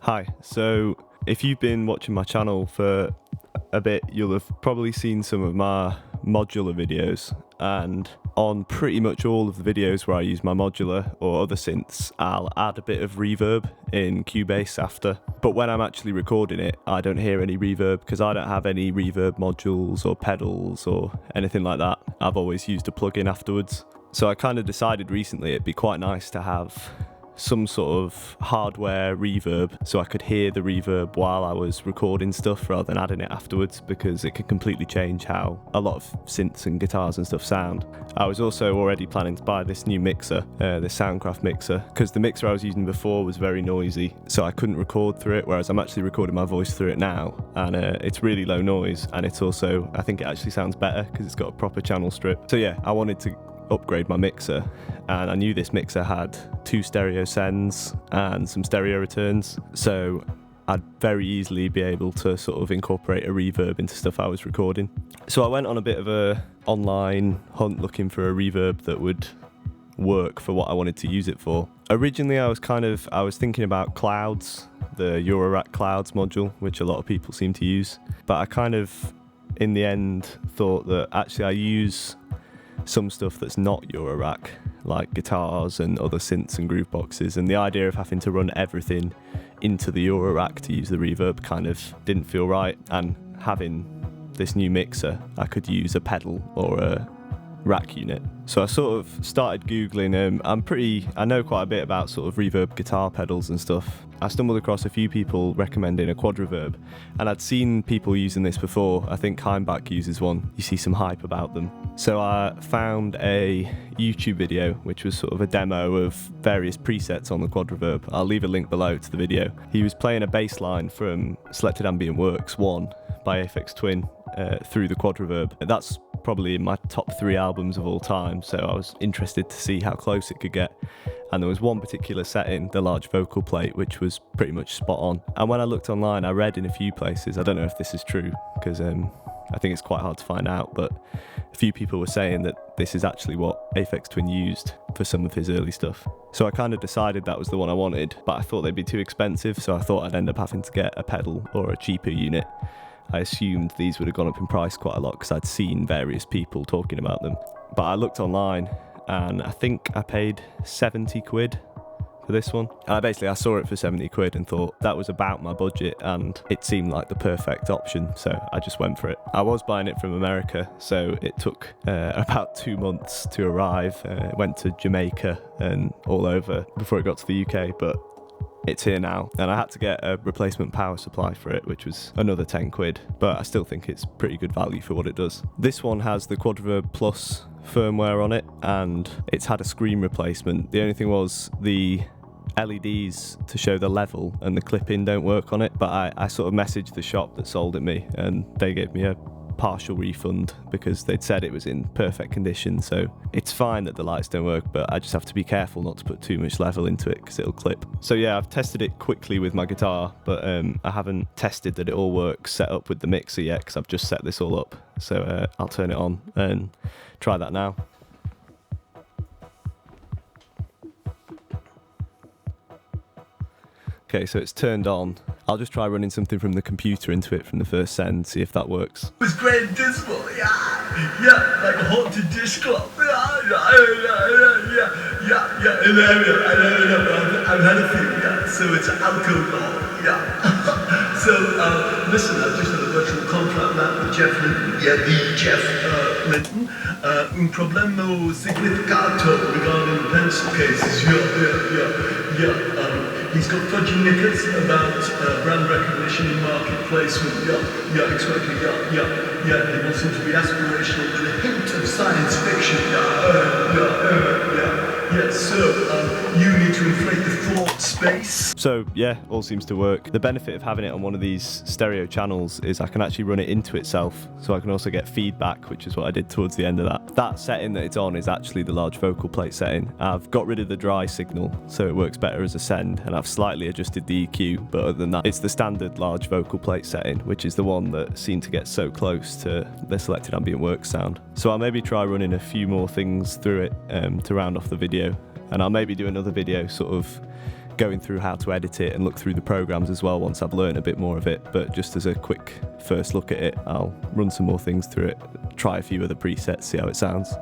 Hi, so if you've been watching my channel for a bit, you'll have probably seen some of my modular videos, and on pretty much all of the videos where I use my modular or other synths, I'll add a bit of reverb in Cubase after. But when I'm actually recording it, I don't hear any reverb because I don't have any reverb modules or pedals or anything like that. I've always used a plugin afterwards. So I kind of decided recently it'd be quite nice to have some sort of hardware reverb so I could hear the reverb while I was recording stuff rather than adding it afterwards, because it could completely change how a lot of synths and guitars and stuff sound. I was also already planning to buy this new mixer, the Soundcraft mixer, because the mixer I was using before was very noisy, so I couldn't record through it, whereas I'm actually recording my voice through it now, and it's really low noise, and it's also, I think it actually sounds better because it's got a proper channel strip. So yeah, I wanted to upgrade my mixer, and I knew this mixer had 2 stereo sends and some stereo returns, so I'd very easily be able to sort of incorporate a reverb into stuff I was recording. So I went on a bit of a online hunt looking for a reverb that would work for what I wanted to use it for. Originally I was thinking about Clouds, the Eurorack Clouds module, which a lot of people seem to use, but I kind of in the end thought that actually I use some stuff that's not Eurorack, like guitars and other synths and groove boxes, and the idea of having to run everything into the Eurorack to use the reverb kind of didn't feel right. And having this new mixer, I could use a pedal or a rack unit. So I sort of started Googling. I know quite a bit about sort of reverb guitar pedals and stuff. I stumbled across a few people recommending a QuadraVerb, and I'd seen people using this before. I think Heimbach uses one. You see some hype about them. So I found a YouTube video which was sort of a demo of various presets on the QuadraVerb. I'll leave a link below to the video. He was playing a bass line from Selected Ambient Works 1 by Aphex Twin through the QuadraVerb. That's probably in my top 3 albums of all time, so I was interested to see how close it could get. And there was one particular setting, the large vocal plate, which was pretty much spot on. And when I looked online, I read in a few places, I don't know if this is true, because I think it's quite hard to find out, but a few people were saying that this is actually what Aphex Twin used for some of his early stuff. So I kind of decided that was the one I wanted, but I thought they'd be too expensive, so I thought I'd end up having to get a pedal or a cheaper unit. I assumed these would have gone up in price quite a lot because I'd seen various people talking about them. But I looked online, and I think I paid 70 quid for this one. And I saw it for 70 quid and thought that was about my budget, and it seemed like the perfect option, so I just went for it. I was buying it from America, so it took about 2 months to arrive. It went to Jamaica and all over before it got to the UK, but it's here now, and I had to get a replacement power supply for it, which was another 10 quid, but I still think it's pretty good value for what it does. This one has the QuadraVerb Plus firmware on it, and it's had a screen replacement. The only thing was the LEDs to show the level and the clip-in don't work on it, but I sort of messaged the shop that sold it me, and they gave me a partial refund because they'd said it was in perfect condition. So it's fine that the lights don't work, but I just have to be careful not to put too much level into it because it'll clip. So yeah, I've tested it quickly with my guitar, but I haven't tested that it all works set up with the mixer yet because I've just set this all up. So I'll turn it on and try that now. Okay, so it's turned on. I'll just try running something from the computer into it from the first send, see if that works. It was great and dismal, like a haunted dish club, and I've had a few, so it's alcohol, So, listen, I've just had a virtual contract map with Jeff Linton, the Jeff Linton, un problema significato regarding pencil cases, he's got fudgy knickers about brand recognition and market placement. Exactly. He wants him to be aspirational with a hint of science fiction. So you need to inflate the thought space. So yeah, all seems to work. The benefit of having it on one of these stereo channels is I can actually run it into itself, so I can also get feedback, which is what I did towards the end of that. That setting that it's on is actually the large vocal plate setting. I've got rid of the dry signal, so it works better as a send, and I've slightly adjusted the EQ, but other than that, it's the standard large vocal plate setting, which is the one that seemed to get so close to the Selected Ambient Works sound. So I'll maybe try running a few more things through it to round off the video, and I'll maybe do another video sort of going through how to edit it and look through the programs as well once I've learned a bit more of it. But just as a quick first look at it, I'll run some more things through it, try a few other presets, see how it sounds.